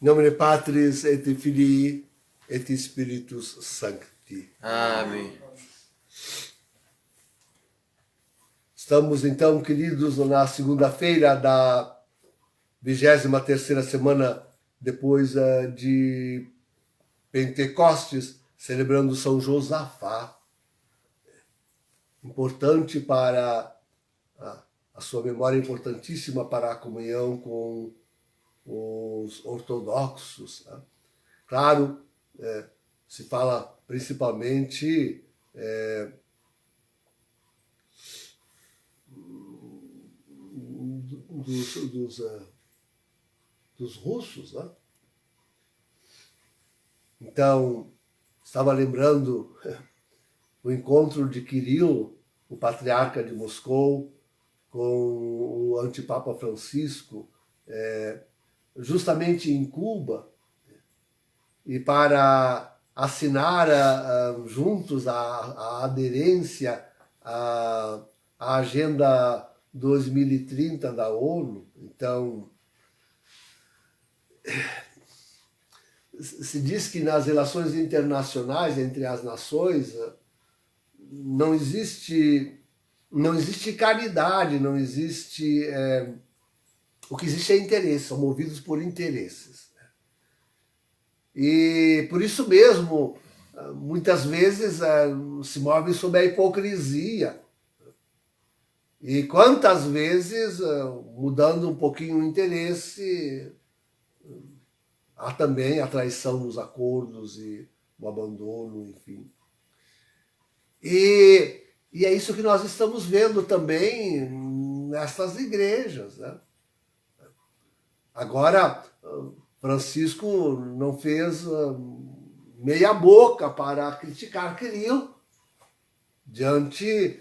Em nome de Patris et Filii et Spiritus Sancti. Amém. Estamos então, queridos, na segunda-feira da 23ª semana depois de Pentecostes, celebrando São Josafá. Importante para a sua memória, importantíssima para a comunhão com os ortodoxos. Né? Claro, se fala principalmente dos russos. Né? Então, estava lembrando o encontro de Kirilo, o patriarca de Moscou, com o antipapa Francisco, justamente em Cuba, e para assinar juntos a aderência à Agenda 2030 da ONU. Então, se diz que nas relações internacionais entre as nações não existe caridade, não existe... o que existe é interesse, são movidos por interesses. E por isso mesmo, muitas vezes se movem sob a hipocrisia. E quantas vezes, mudando um pouquinho o interesse, há também a traição nos acordos e o abandono, enfim. E é isso que nós estamos vendo também nessas igrejas. Né? Agora, Francisco não fez meia boca para criticar Kirilo diante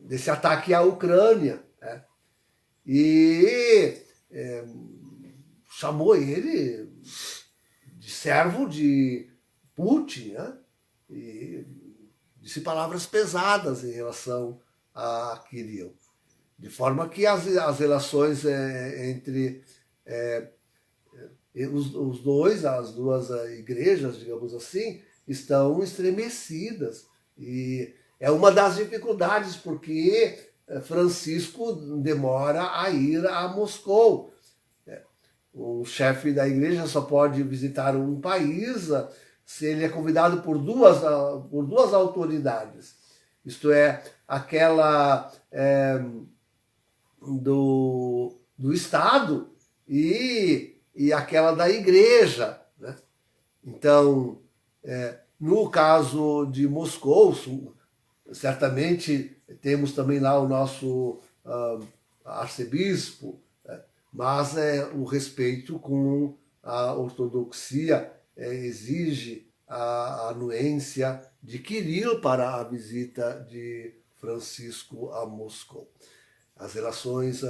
desse ataque à Ucrânia. Né? E chamou ele de servo de Putin, né? E disse palavras pesadas em relação a Kirilo. De forma que as relações entre os dois, as duas igrejas, digamos assim, estão estremecidas. E é uma das dificuldades, porque Francisco demora a ir a Moscou. O chefe da igreja só pode visitar um país se ele é convidado por duas autoridades. Isto é, aquela do Estado e aquela da igreja. Né? Então, no caso de Moscou, certamente temos também lá o nosso arcebispo, mas o respeito com a ortodoxia exige a anuência de Kirilo para a visita de Francisco a Moscou. As relações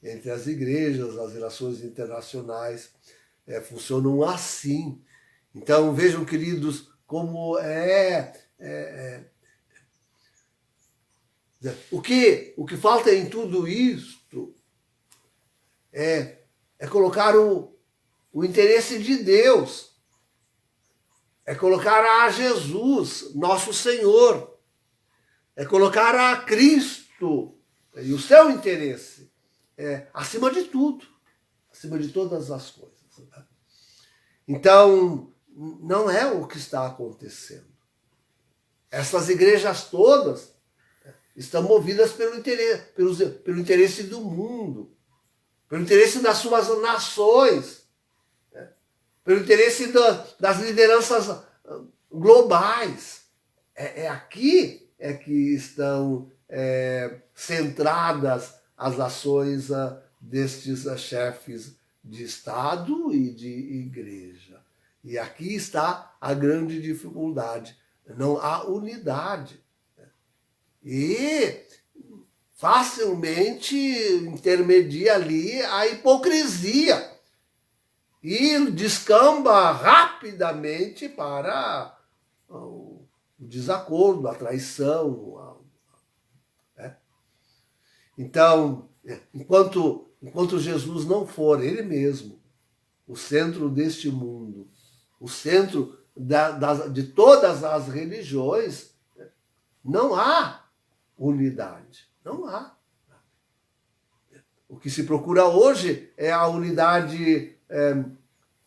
entre as igrejas, as relações internacionais funcionam assim. Então, vejam, queridos, como o que falta em tudo isto é colocar o interesse de Deus, é colocar a Jesus, nosso Senhor, é colocar a Cristo e o seu interesse acima de tudo, acima de todas as coisas. Né? Então, não é o que está acontecendo. Essas igrejas todas estão movidas pelo interesse do mundo, pelo interesse das suas nações, né? Pelo interesse das lideranças globais. Aqui que estão centradas as ações destes chefes de Estado e de igreja. E aqui está a grande dificuldade. Não há unidade. E facilmente intermedia ali a hipocrisia. E descamba rapidamente para o desacordo, a traição. Então, enquanto enquanto Jesus não for Ele mesmo o centro deste mundo, o centro de todas as religiões, não há unidade. Não há. O que se procura hoje é a unidade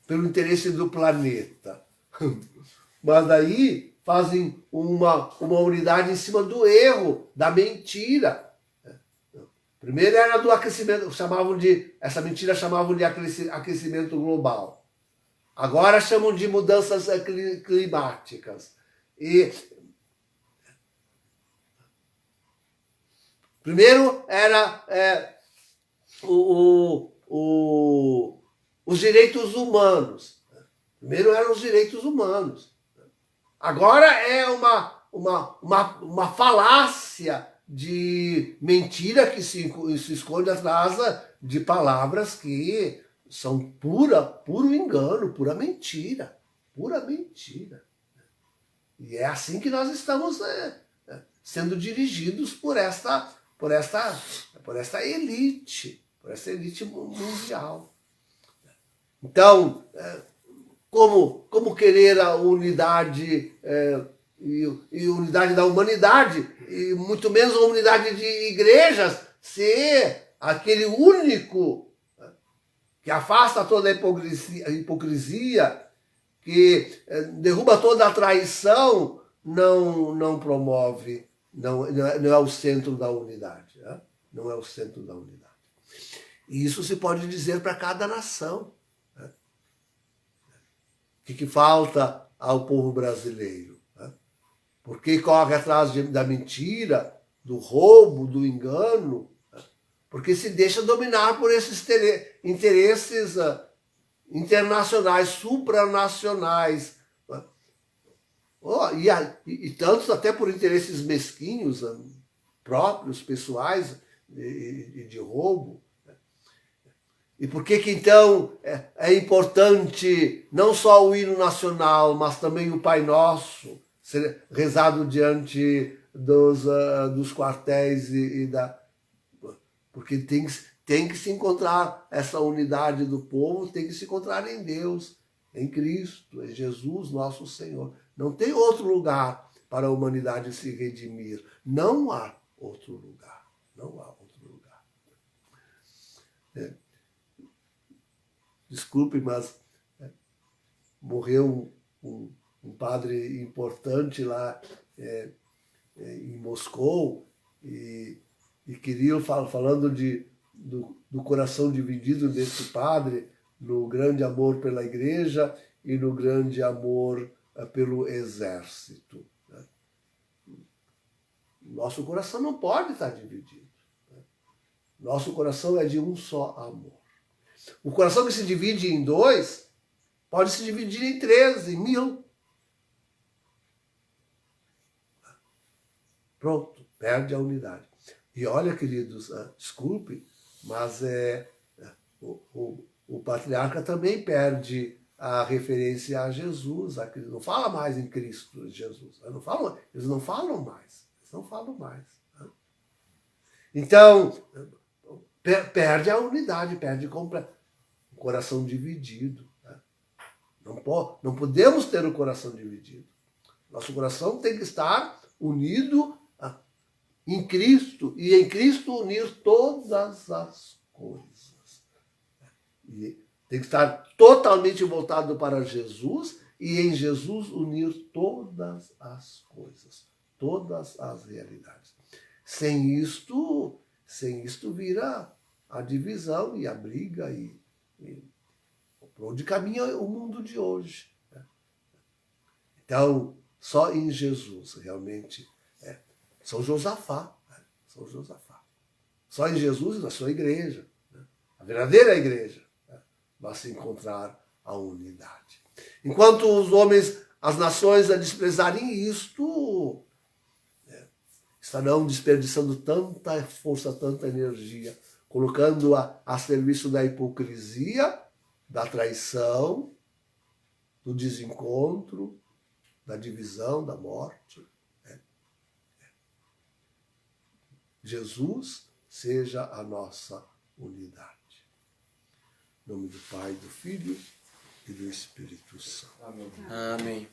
pelo interesse do planeta. Mas daí fazem uma unidade em cima do erro, da mentira. Primeiro era do aquecimento, essa mentira chamavam de aquecimento global. Agora chamam de mudanças climáticas. E primeiro era os direitos humanos. Primeiro eram os direitos humanos. Agora é uma falácia de mentira que se esconde atrás de palavras que são puro engano, pura mentira. Pura mentira. E é assim que nós estamos sendo dirigidos por esta elite mundial. Então, como querer a unidade e unidade da humanidade, e muito menos a unidade de igrejas, ser aquele único que afasta toda a hipocrisia, que derruba toda a traição, não promove, não é o centro da unidade. Né? Não é o centro da unidade. E isso se pode dizer para cada nação. Né? O que falta ao povo brasileiro? Né? Por que corre atrás da mentira, do roubo, do engano? Né? Porque se deixa dominar por esses interesses internacionais, supranacionais. Né? E tantos até por interesses mesquinhos, próprios, pessoais, e de roubo. E por que então é importante não só o hino nacional, mas também o Pai Nosso, ser rezado diante dos quartéis porque tem que se encontrar essa unidade do povo, tem que se encontrar em Deus, em Cristo, em Jesus, nosso Senhor. Não tem outro lugar para a humanidade se redimir. Não há outro lugar. Não há outro lugar. Desculpe, mas morreu um padre importante lá em Moscou e Kirill falando do coração dividido desse padre no grande amor pela igreja e no grande amor pelo exército. Né? Nosso coração não pode estar dividido. Né? Nosso coração é de um só amor. O coração que se divide em dois pode se dividir em 3, em 1000. Pronto, perde a unidade. E olha, queridos, desculpe, mas o patriarca também perde a referência a Jesus. Não fala mais em Cristo Jesus. Eles não falam mais. Né? Então, perde a unidade, perde completamente. Coração dividido. Né? Não podemos ter o coração dividido. Nosso coração tem que estar unido em Cristo, e em Cristo unir todas as coisas. E tem que estar totalmente voltado para Jesus, e em Jesus unir todas as coisas, todas as realidades. Sem isto vira a divisão e a briga e por onde caminha o mundo de hoje. Né? Então, só em Jesus, realmente, São Josafá. Né? São Josafá. Só em Jesus e na sua igreja, né? A verdadeira igreja, né? Vai se encontrar a unidade. Enquanto os homens, as nações a desprezarem isto, estarão desperdiçando tanta força, tanta energia, colocando-a a serviço da hipocrisia, da traição, do desencontro, da divisão, da morte. Jesus seja a nossa unidade. Em nome do Pai, do Filho e do Espírito Santo. Amém. Amém.